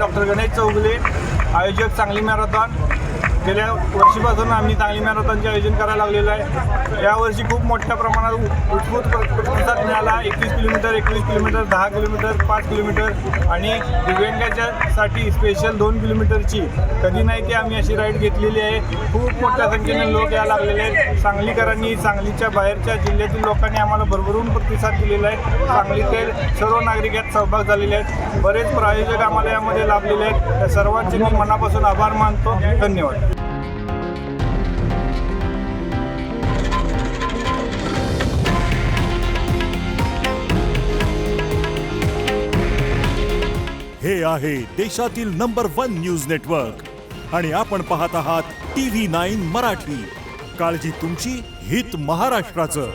Doctor Ganesh Chougule, आयोजक Sangli marathon. गेल्या वर्षीपासून आम्ही सांगली मॅरेथॉनचे आयोजन करायला लागलेलो आहे। यावर्षी खूप मोठ्या प्रमाणात उत्स्फूर्त प्रतिसाद मिळाला। 21 किलोमीटर, 21 किलोमीटर, 10 किलोमीटर, 5 किलोमीटर आणि दिव्यांगांच्यासाठी स्पेशल 2 किलोमीटरची कधी नाही की आम्ही अशी राईड घेतलेली आहे। खूप मोठ्या संख्येने लोक यायला लागलेले आहेत। सांगलीकरांनी, सांगलीच्या बाहेरच्या जिल्ह्यातील लोकांनी आम्हाला भरभरून प्रतिसाद दिलेला आहे। सांगलीतील सर्व नागरिक यात सहभाग झालेले आहेत। बरेच प्रायोजक आम्हाला यामध्ये लाभलेले आहेत। त्या सर्वांचे मी मनापासून आभार मानतो। धन्यवाद। हे आहे देशातील नंबर 1 न्यूज नेटवर्क आणि आपण पाहत आहात TV9 मराठी। काळजी तुमची, हित महाराष्ट्राचं।